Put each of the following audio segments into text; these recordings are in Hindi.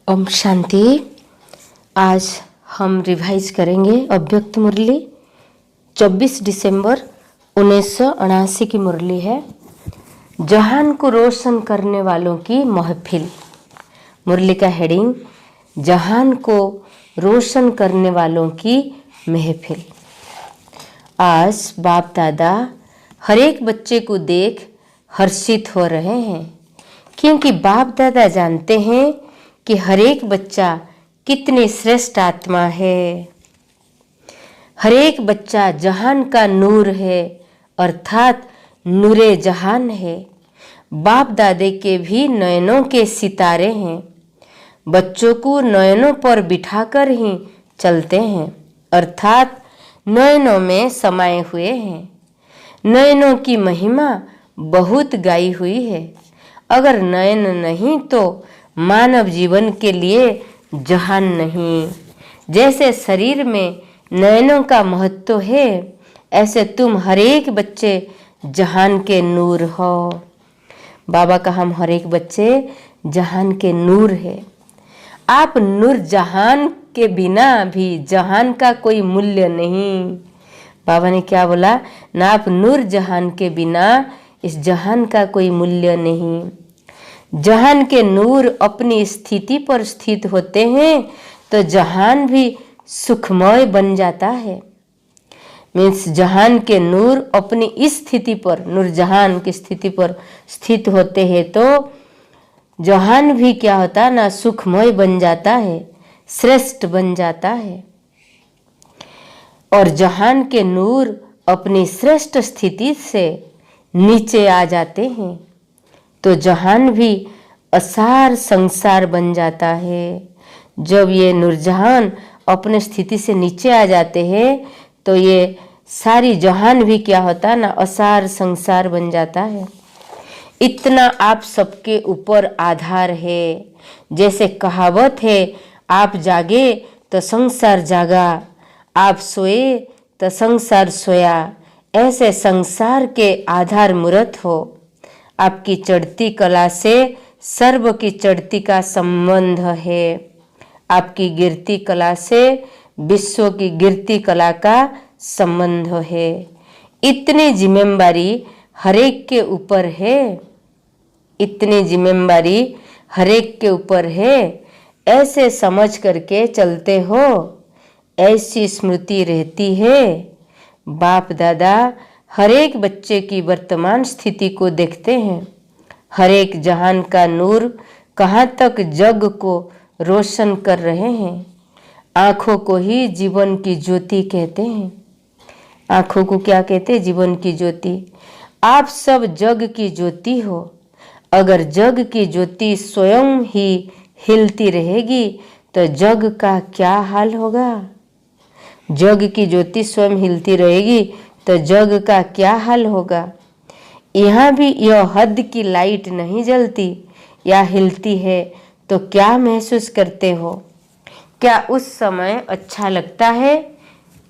ओम शांति। आज हम रिवाइज करेंगे अव्यक्त मुरली। 24 दिसंबर 1979 की मुरली है। जहान को रोशन करने वालों की महफिल। मुरली का हेडिंग जहान को रोशन करने वालों की महफिल। आज बाप दादा हर एक बच्चे को देख हर्षित हो रहे हैं, क्योंकि बाप दादा जानते हैं कि हर एक बच्चा कितनी श्रेष्ठ आत्मा है। हर एक बच्चा जहान का नूर है, अर्थात नूरे जहान है। बाप दादे के भी नयनों के सितारे हैं। बच्चों को नयनों पर बिठाकर ही चलते हैं, अर्थात नयनों में समाये हुए हैं। नयनों की महिमा बहुत गाई हुई है। अगर नयन नहीं तो मानव जीवन के लिए जहान नहीं। जैसे शरीर में नयनों का महत्व है, ऐसे तुम हर एक बच्चे जहान के नूर हो। बाबा का हम हर एक बच्चे जहान के नूर है। आप नूर जहान के बिना भी जहान का कोई मूल्य नहीं। बाबा ने क्या बोला ना, आप नूर जहान के बिना इस जहान का कोई मूल्य नहीं। जहान के नूर अपनी स्थिति पर स्थित होते हैं तो जहान भी सुखमय बन जाता है। मीन्स जहान के नूर अपनी इस स्थिति पर, नूर जहान की स्थिति पर स्थित होते हैं तो जहान भी क्या होता है ना, सुखमय बन जाता है, श्रेष्ठ बन जाता है। और जहान के नूर अपनी श्रेष्ठ स्थिति से नीचे आ जाते हैं तो जहान भी असार संसार बन जाता है। जब ये नूरजहान अपने स्थिति से नीचे आ जाते हैं तो ये सारी जहान भी क्या होता है ना, असार संसार बन जाता है। इतना आप सबके ऊपर आधार है। जैसे कहावत है, आप जागे तो संसार जागा, आप सोए तो संसार सोया। ऐसे संसार के आधार मूर्त हो। आपकी चढ़ती कला से सर्व की चढ़ती का संबंध है। आपकी गिरती कला से विश्व की गिरती कला का संबंध है। इतनी जिम्मेदारी हर एक के ऊपर है। इतनी जिम्मेदारी हर एक के ऊपर है। ऐसे समझ करके चलते हो, ऐसी स्मृति रहती है। बाप दादा हर एक बच्चे की वर्तमान स्थिति को देखते हैं। हर एक जहान का नूर कहाँ तक जग को रोशन कर रहे हैं। आँखों को ही जीवन की ज्योति कहते हैं। आँखों को क्या कहते हैं? जीवन की ज्योति। आप सब जग की ज्योति हो। अगर जग की ज्योति स्वयं ही हिलती रहेगी तो जग का क्या हाल होगा? जग की ज्योति स्वयं हिलती रहेगी तो जग का क्या हाल होगा? यहाँ भी यह हद की लाइट नहीं जलती या हिलती है तो क्या महसूस करते हो? क्या उस समय अच्छा लगता है?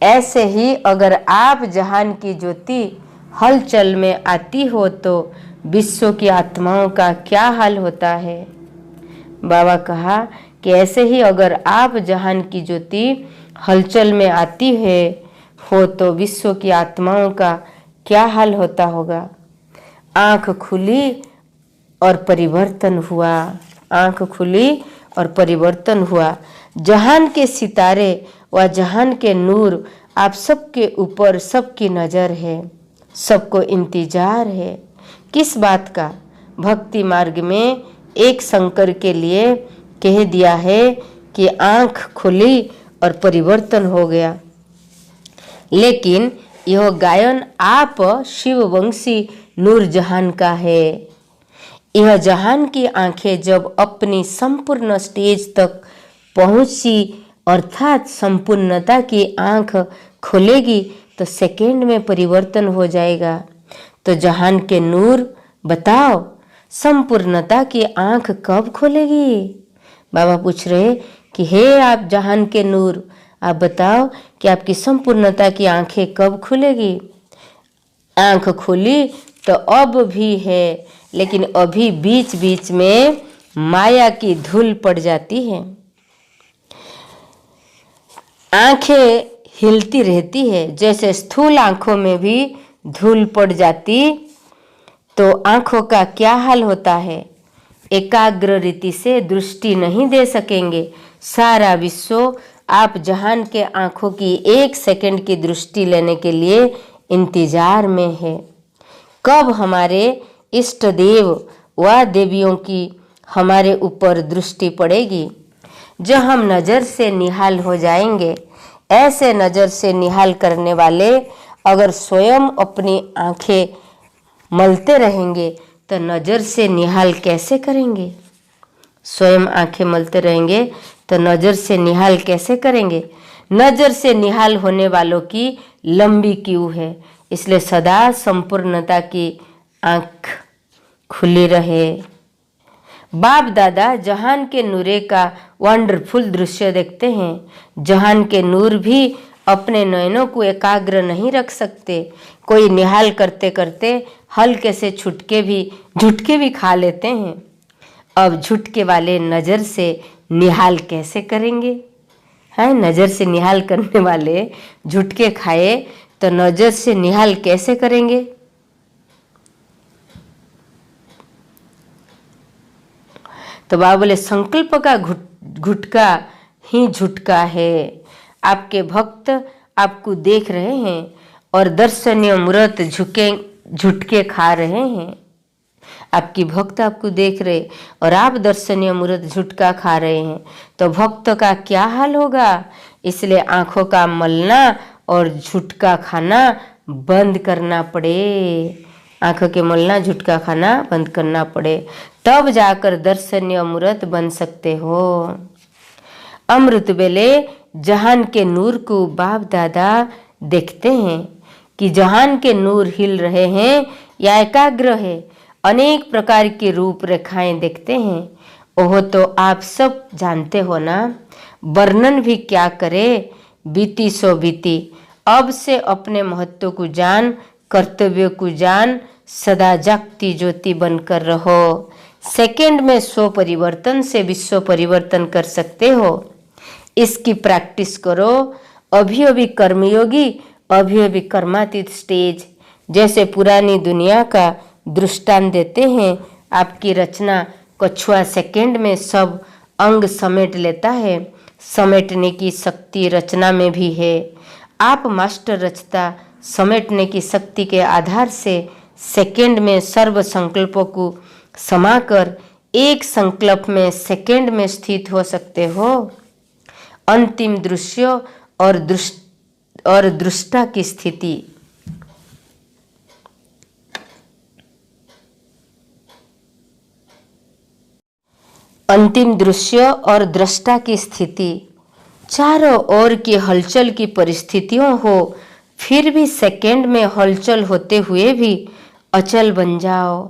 ऐसे ही अगर आप जहान की ज्योति हलचल में आती हो तो विश्व की आत्माओं का क्या हाल होता है? बाबा कहा कि ऐसे ही अगर आप जहान की ज्योति हलचल में आती है हो तो विश्व की आत्माओं का क्या हाल होता होगा? आंख खुली और परिवर्तन हुआ। आंख खुली और परिवर्तन हुआ। जहान के सितारे व जहान के नूर आप सबके ऊपर सबकी नज़र है। सबको इंतजार है। किस बात का? भक्ति मार्ग में एक शंकर के लिए कह दिया है कि आंख खुली और परिवर्तन हो गया। लेकिन यह गायन आप शिववंशी नूर जहान का है। यह जहान की आंखें जब अपनी संपूर्ण स्टेज तक पहुंची, अर्थात संपूर्णता की आंख खोलेगी तो सेकंड में परिवर्तन हो जाएगा। तो जहान के नूर बताओ, संपूर्णता की आंख कब खोलेगी? बाबा पूछ रहे कि हे आप जहान के नूर, आप बताओ कि आपकी संपूर्णता की आंखें कब खुलेगी? आंख खुली तो अब भी है, लेकिन अभी बीच बीच में माया की धूल पड़ जाती है। आंखें हिलती रहती है, जैसे स्थूल आंखों में भी धूल पड़ जाती तो आंखों का क्या हाल होता है। एकाग्र रीति से दृष्टि नहीं दे सकेंगे। सारा विश्व आप जहान के आंखों की 1 सेकंड की दृष्टि लेने के लिए इंतजार में है। कब हमारे इष्ट देव व देवियों की हमारे ऊपर दृष्टि पड़ेगी, जो हम नज़र से निहाल हो जाएंगे। ऐसे नज़र से निहाल करने वाले अगर स्वयं अपनी आंखें मलते रहेंगे तो नज़र से निहाल कैसे करेंगे। स्वयं आंखें मलते रहेंगे तो नज़र से निहाल कैसे करेंगे। नज़र से निहाल होने वालों की लंबी क्यू है, इसलिए सदा संपूर्णता की आंख खुली रहे। बाप दादा जहान के नूरे का वंडरफुल दृश्य देखते हैं। जहान के नूर भी अपने नयनों को एकाग्र नहीं रख सकते। कोई निहाल करते करते हल्के से झुटके भी खा लेते हैं। अब झुटके वाले नज़र से निहाल कैसे करेंगे। हैं, नज़र से निहाल करने वाले झुटके खाए तो नज़र से निहाल कैसे करेंगे। तो बाबा बोले संकल्प का घुटका ही झुटका है। आपके भक्त आपको देख रहे हैं और दर्शनीय मूर्त झुटके खा रहे हैं। आपकी भक्त आपको देख रहे और आप दर्शनीय मूर्त झुटका खा रहे हैं तो भक्त का क्या हाल होगा। इसलिए आंखों का मलना और झुटका खाना बंद करना पड़े। आंखों के मलना झुटका खाना बंद करना पड़े, तब जाकर दर्शनीय मूर्त बन सकते हो। अमृत बेले जहान के नूर को बाप दादा देखते हैं कि जहान के नूर हिल रहे हैं या एकाग्र है। अनेक प्रकार की रूप रेखाएं देखते हैं। ओह तो आप सब जानते हो ना, वर्णन भी क्या करे। बीती सो बीती, अब से अपने महत्व को जान, कर्तव्य को जान, सदा जागती ज्योति बनकर रहो। सेकंड में 100 परिवर्तन से विश्व परिवर्तन कर सकते हो। इसकी प्रैक्टिस करो। अभी अभी कर्मयोगी, अभी अभी कर्मातीत स्टेज जैसे पुरानी दुनिया का दृष्टांत देते हैं। आपकी रचना कछुआ सेकंड में सब अंग समेट लेता है। समेटने की शक्ति रचना में भी है। आप मास्टर रचता समेटने की शक्ति के आधार से सेकंड में सर्व संकल्पों को समाकर एक संकल्प में सेकंड में स्थित हो सकते हो। अंतिम दृश्य और दृष्टा की स्थिति। अंतिम दृश्य और दृष्टा की स्थिति। चारों ओर की हलचल की परिस्थितियों हो, फिर भी सेकंड में हलचल होते हुए भी अचल बन जाओ।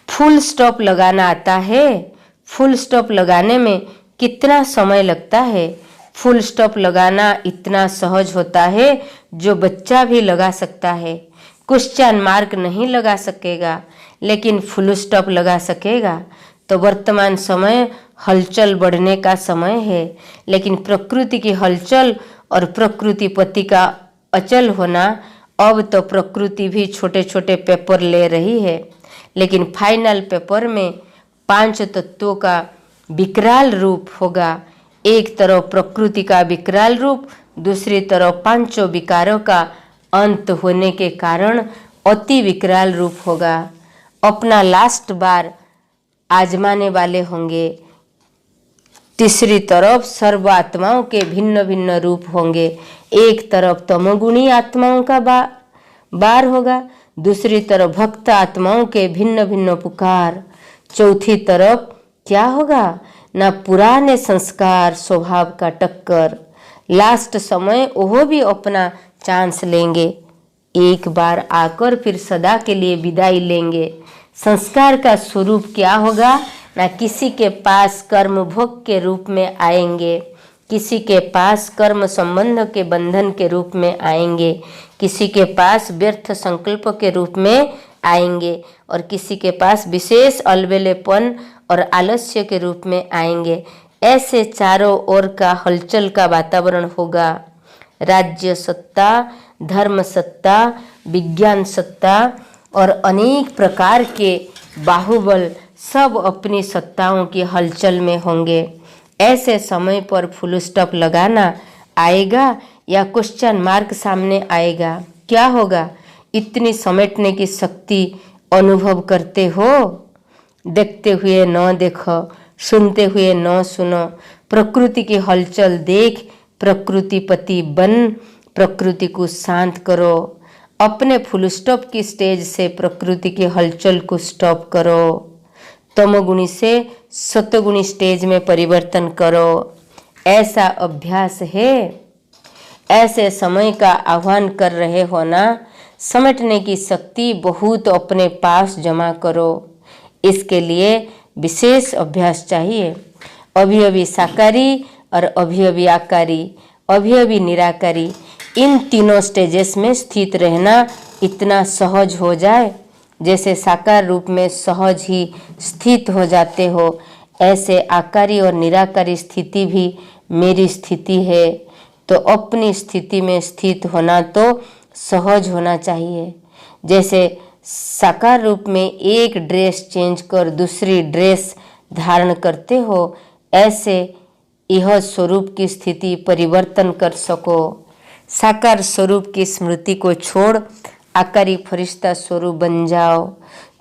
फुल स्टॉप लगाना आता है। फुल स्टॉप लगाने में कितना समय लगता है। फुल स्टॉप लगाना इतना सहज होता है जो बच्चा भी लगा सकता है। क्वेश्चन मार्क नहीं लगा सकेगा, लेकिन फुल स्टॉप लगा सकेगा। तो वर्तमान समय हलचल बढ़ने का समय है, लेकिन प्रकृति की हलचल और प्रकृति पति का अचल होना, अब तो प्रकृति भी छोटे छोटे पेपर ले रही है, लेकिन फाइनल पेपर में 5 तत्वों का विकराल रूप होगा। एक तरफ प्रकृति का विकराल रूप, दूसरी तरफ 5 विकारों का अंत होने के कारण अति विकराल रूप होगा। अपना लास्ट बार आजमाने वाले होंगे। तीसरी तरफ सर्व आत्माओं के भिन्न भिन्न रूप होंगे। एक तरफ तमोगुणी आत्माओं का बार होगा, दूसरी तरफ भक्त आत्माओं के भिन्न भिन्न पुकार। चौथी तरफ क्या होगा, ना पुराने संस्कार स्वभाव का टक्कर। लास्ट समय वो भी अपना चांस लेंगे, एक बार आकर फिर सदा के लिए विदाई लेंगे। संस्कार का स्वरूप क्या होगा, ना किसी के पास कर्म भोग के रूप में आएंगे, किसी के पास कर्म संबंध के बंधन के रूप में आएंगे, किसी के पास व्यर्थ संकल्प के रूप में आएंगे और किसी के पास विशेष अलबेलेपन और आलस्य के रूप में आएंगे। ऐसे चारों ओर का हलचल का वातावरण होगा। राज्य सत्ता, धर्म सत्ता, विज्ञान सत्ता और अनेक प्रकार के बाहुबल सब अपनी सत्ताओं की हलचल में होंगे। ऐसे समय पर फुल स्टॉप लगाना आएगा या क्वेश्चन मार्क सामने आएगा? क्या होगा? इतनी समेटने की शक्ति अनुभव करते हो? देखते हुए न देखो, सुनते हुए न सुनो, प्रकृति की हलचल देख प्रकृतिपति बन, प्रकृति को शांत करो। अपने फुल स्टॉप की स्टेज से प्रकृति की हलचल को स्टॉप करो। तमोगुणी से सतोगुणी स्टेज में परिवर्तन करो। ऐसा अभ्यास है। ऐसे समय का आह्वान कर रहे हो ना, समेटने की शक्ति बहुत अपने पास जमा करो। इसके लिए विशेष अभ्यास चाहिए। अभी अभी साकारी और अभी अभी आकारी, अभी अभी निराकारी, इन तीनों स्टेजेस में स्थित रहना इतना सहज हो जाए, जैसे साकार रूप में सहज ही स्थित हो जाते हो, ऐसे आकारी और निराकारी स्थिति भी मेरी स्थिति है। तो अपनी स्थिति में स्थित होना तो सहज होना चाहिए। जैसे साकार रूप में एक ड्रेस चेंज कर दूसरी ड्रेस धारण करते हो, ऐसे यह स्वरूप की स्थिति परिवर्तन कर सको। साकार स्वरूप की स्मृति को छोड़ आकारी फरिश्ता स्वरूप बन जाओ,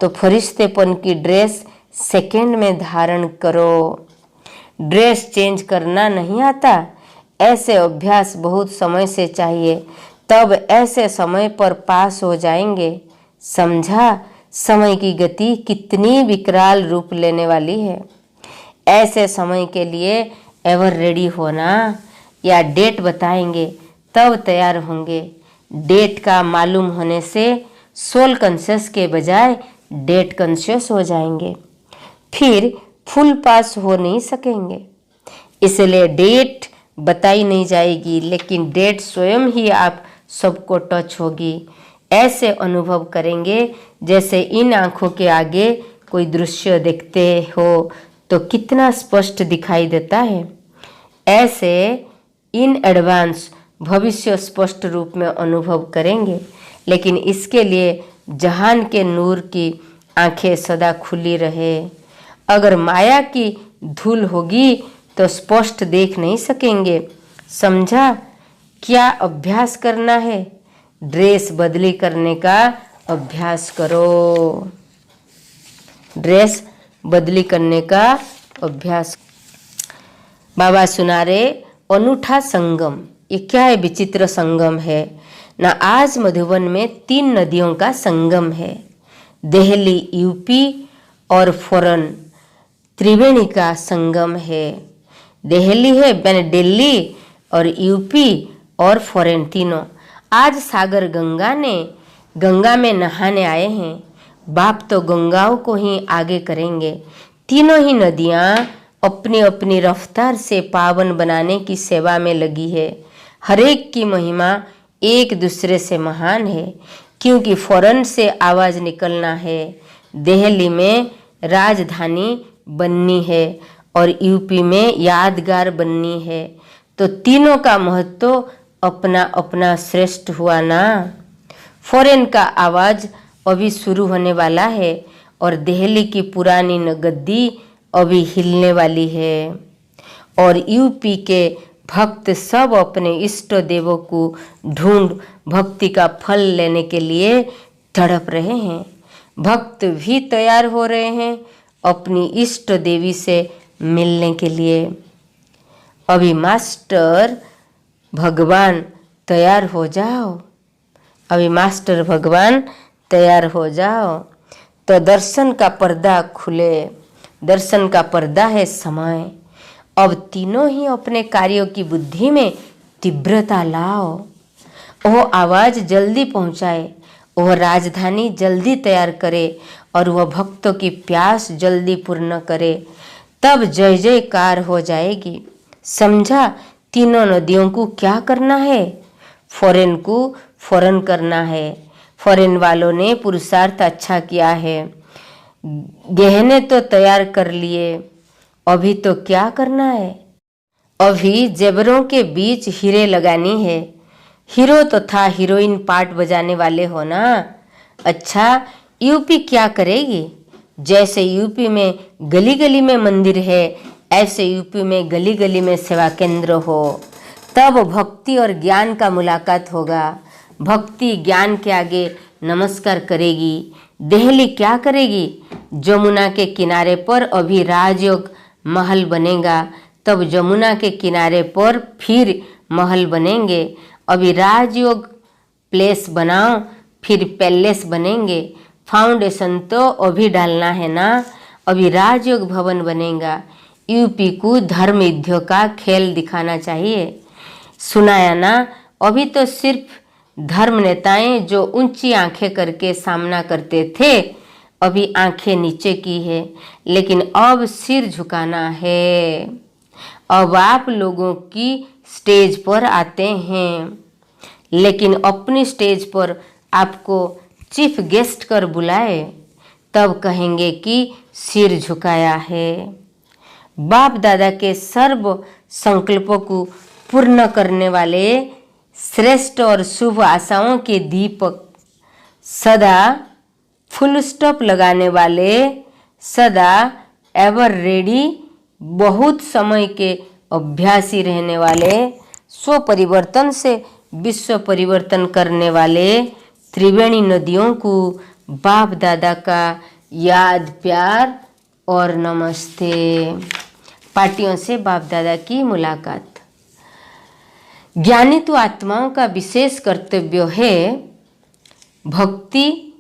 तो फरिश्तेपन की ड्रेस सेकेंड में धारण करो। ड्रेस चेंज करना नहीं आता, ऐसे अभ्यास बहुत समय से चाहिए, तब ऐसे समय पर पास हो जाएंगे। समझा समय की गति कितनी विकराल रूप लेने वाली है। ऐसे समय के लिए एवर रेडी होना, या डेट बताएंगे तब तैयार होंगे। डेट का मालूम होने से सोल कॉन्शियस के बजाय डेट कॉन्शियस हो जाएंगे, फिर फुल पास हो नहीं सकेंगे। इसलिए डेट बताई नहीं जाएगी, लेकिन डेट स्वयं ही आप सबको टच होगी। ऐसे अनुभव करेंगे जैसे इन आँखों के आगे कोई दृश्य देखते हो तो कितना स्पष्ट दिखाई देता है। ऐसे इन एडवांस भविष्य स्पष्ट रूप में अनुभव करेंगे, लेकिन इसके लिए जहान के नूर की आंखें सदा खुली रहे। अगर माया की धूल होगी तो स्पष्ट देख नहीं सकेंगे। समझा? क्या अभ्यास करना है? ड्रेस बदली करने का अभ्यास करो। ड्रेस बदली करने का अभ्यास। बाबा सुना रहे अनूठा संगम। ये क्या है? विचित्र संगम है ना। आज मधुबन में 3 नदियों का संगम है। दिल्ली यूपी और फॉरेन त्रिवेणी का संगम है। दिल्ली है मैंने दिल्ली और यूपी और फॉरेन तीनों। आज सागर गंगा में नहाने आए हैं। बाप तो गंगाओं को ही आगे करेंगे। तीनों ही नदियाँ अपनी अपनी रफ्तार से पावन बनाने की सेवा में लगी है। हरेक की महिमा एक दूसरे से महान है, क्योंकि फौरन से आवाज़ निकलना है। दिल्ली में राजधानी बननी है और यूपी में यादगार बननी है, तो तीनों का महत्व अपना अपना श्रेष्ठ हुआ ना। फॉरेन का आवाज़ अभी शुरू होने वाला है और दिल्ली की पुरानी गद्दी अभी हिलने वाली है। और यूपी के भक्त सब अपने इष्ट देवों को ढूंढ भक्ति का फल लेने के लिए तड़प रहे हैं। भक्त भी तैयार हो रहे हैं अपनी इष्ट देवी से मिलने के लिए। अभी मास्टर भगवान तैयार हो जाओ। अभी मास्टर भगवान तैयार हो जाओ, तो दर्शन का पर्दा खुले। दर्शन का पर्दा है समय। अब तीनों ही अपने कार्यों की बुद्धि में तीव्रता लाओ। वह आवाज़ जल्दी पहुंचाए, वह राजधानी जल्दी तैयार करे और वह भक्तों की प्यास जल्दी पूर्ण करे। तब जय जयकार हो जाएगी। समझा? तीनों नदियों को क्या करना है? फॉरेन को फौरन करना है, फॉरेन वालों ने पुरुषार्थ अच्छा किया है, गहने तो तैयार कर लिए, अभी तो क्या करना है? अभी जेवरों के बीच हीरे लगानी है। हीरो तो था हीरोइन पार्ट बजाने वाले हो ना। अच्छा, यूपी क्या करेगी? जैसे यूपी में गली गली में मंदिर है, ऐसे यूपी में गली गली में सेवा केंद्र हो। तब भक्ति और ज्ञान का मुलाकात होगा। भक्ति ज्ञान के आगे नमस्कार करेगी। दिल्ली क्या करेगी? जमुना के किनारे पर अभी राजयोग महल बनेगा, तब जमुना के किनारे पर फिर महल बनेंगे। अभी राजयोग प्लेस बनाओ, फिर पैलेस बनेंगे। फाउंडेशन तो अभी डालना है ना, अभी राजयोग भवन बनेगा। यूपी को धर्म युद्धों का खेल दिखाना चाहिए। सुनाया ना, अभी तो सिर्फ धर्म नेताएं जो ऊंची आंखें करके सामना करते थे, अभी आंखें नीचे की है, लेकिन अब सिर झुकाना है। अब आप लोगों की स्टेज पर आते हैं, लेकिन अपनी स्टेज पर आपको चीफ गेस्ट कर बुलाए, तब कहेंगे कि सिर झुकाया है। बाप दादा के सर्व संकल्पों को पूर्ण करने वाले श्रेष्ठ और शुभ आशाओं के दीपक, सदा फुल स्टॉप लगाने वाले, सदा एवर रेडी, बहुत समय के अभ्यासी रहने वाले, स्व परिवर्तन से विश्व परिवर्तन करने वाले त्रिवेणी नदियों को बाप दादा का याद, प्यार और नमस्ते। पार्टियों से बाप दादा की मुलाकात। ज्ञानी तो आत्माओं का विशेष कर्तव्य है भक्ति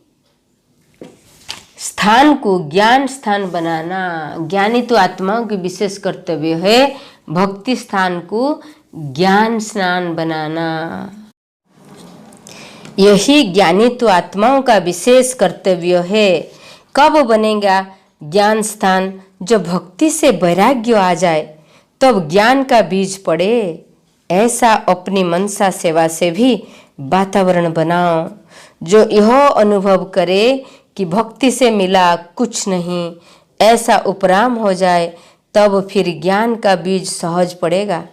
स्थान को ज्ञान स्थान बनाना। ज्ञानी तो आत्माओं की विशेष कर्तव्य है भक्ति स्थान को ज्ञान स्नान बनाना। यही ज्ञानी तो आत्माओं का विशेष कर्तव्य है। कब बनेगा ज्ञान स्थान? जब भक्ति से वैराग्य आ जाए, तब ज्ञान का बीज पड़े। ऐसा अपनी मनसा सेवा से भी वातावरण बनाओ जो यह अनुभव करे कि भक्ति से मिला कुछ नहीं, ऐसा उपराम हो जाए, तब फिर ज्ञान का बीज सहज पड़ेगा।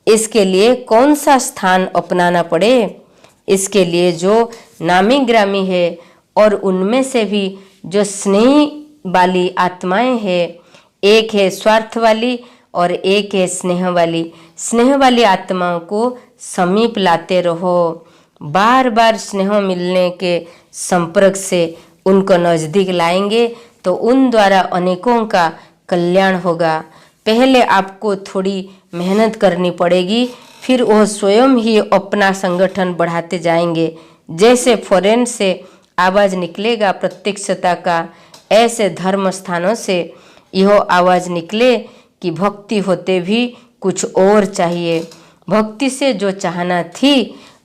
इसके लिए कौन सा स्थान अपनाना पड़े? इसके लिए जो नामी ग्रामी है और उनमें से भी जो स्नेही वाली आत्माएं हैं, एक है स्वार्थ वाली और एक है स्नेह वाली। स्नेह वाली आत्माओं को समीप लाते रहो। बार बार स्नेह मिलने के संपर्क से उनको नज़दीक लाएंगे तो उन द्वारा अनेकों का कल्याण होगा। पहले आपको थोड़ी मेहनत करनी पड़ेगी, फिर वह स्वयं ही अपना संगठन बढ़ाते जाएंगे। जैसे फॉरेन से आवाज़ निकलेगा प्रत्यक्षता का, ऐसे धर्म स्थानों से यह आवाज़ निकले कि भक्ति होते भी कुछ और चाहिए। भक्ति से जो चाहना थी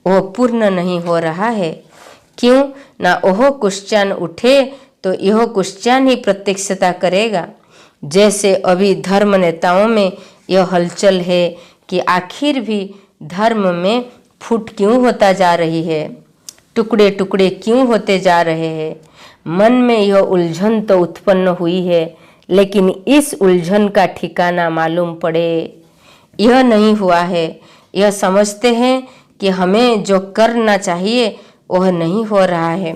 वह पूर्ण नहीं हो रहा है। क्यों ना वह क्वेश्चन उठे तो यह क्वेश्चन ही प्रत्यक्षता करेगा। जैसे अभी धर्म नेताओं में यह हलचल है कि आखिर भी धर्म में फूट क्यों होता जा रही है, टुकड़े टुकड़े क्यों होते जा रहे हैं। मन में यह उलझन तो उत्पन्न हुई है, लेकिन इस उलझन का ठिकाना मालूम पड़े यह नहीं हुआ है। यह समझते हैं कि हमें जो करना चाहिए वह नहीं हो रहा है,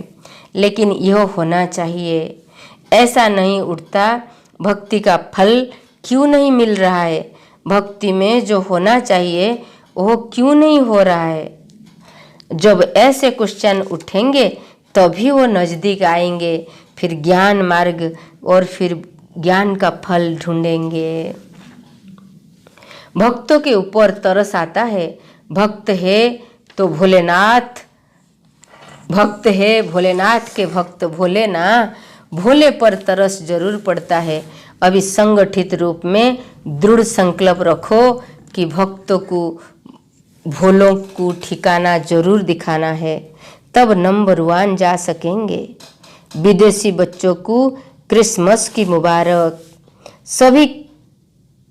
लेकिन यह होना चाहिए। ऐसा नहीं उठता। भक्ति का फल क्यों नहीं मिल रहा है? भक्ति में जो होना चाहिए वह क्यों नहीं हो रहा है? जब ऐसे क्वेश्चन उठेंगे तभी वो नज़दीक आएंगे, फिर ज्ञान मार्ग और फिर ज्ञान का फल ढूंढेंगे। भक्तों के ऊपर तरस आता है। भक्त है तो भोलेनाथ, भक्त है भोलेनाथ के भक्त भोले ना, भोले पर तरस जरूर पड़ता है। अभी संगठित रूप में दृढ़ संकल्प रखो कि भक्तों को भोलों को ठिकाना जरूर दिखाना है, तब नंबर 1 जा सकेंगे। विदेशी बच्चों को क्रिसमस की मुबारक। सभी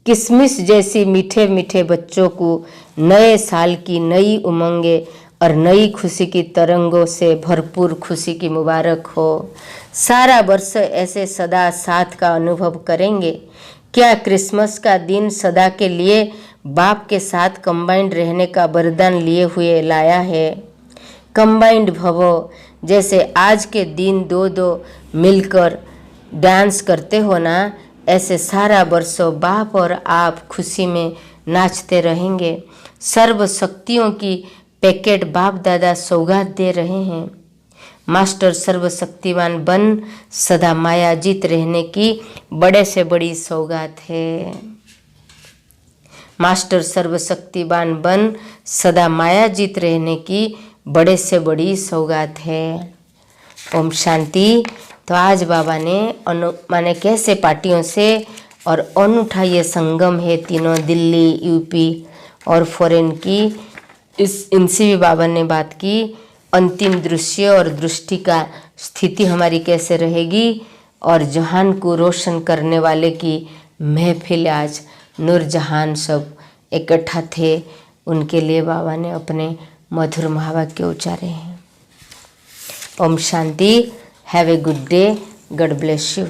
किशमिश जैसी मीठे मीठे बच्चों को नए साल की नई उमंगें और नई खुशी की तरंगों से भरपूर खुशी की मुबारक हो। सारा वर्ष ऐसे सदा साथ का अनुभव करेंगे। क्या क्रिसमस का दिन सदा के लिए बाप के साथ कंबाइंड रहने का वरदान लिए हुए लाया है। कंबाइंड भवो, जैसे आज के दिन दो दो मिलकर डांस करते हो ना, ऐसे सारा वर्षों बाप और आप खुशी में नाचते रहेंगे। सर्व शक्तियों की पैकेट बाप दादा सौगात दे रहे हैं। मास्टर सर्वशक्तिवान बन सदा मायाजीत रहने की बड़े से बड़ी सौगात है। मास्टर सर्वशक्तिवान बन सदा मायाजीत रहने की बड़े से बड़ी सौगात है। ओम शांति। तो आज बाबा ने माने कैसे पार्टियों से और अनूठा ये संगम है तीनों, दिल्ली, यूपी और फॉरेन की, इनसे भी बाबा ने बात की। अंतिम दृश्य और दृष्टि का स्थिति हमारी कैसे रहेगी और जहान को रोशन करने वाले की महफिल, आज नूरजहान सब इकट्ठा थे, उनके लिए बाबा ने अपने मधुर महावाक्य उच्चारे हैं। ओम शांति। Have a good day. God bless you.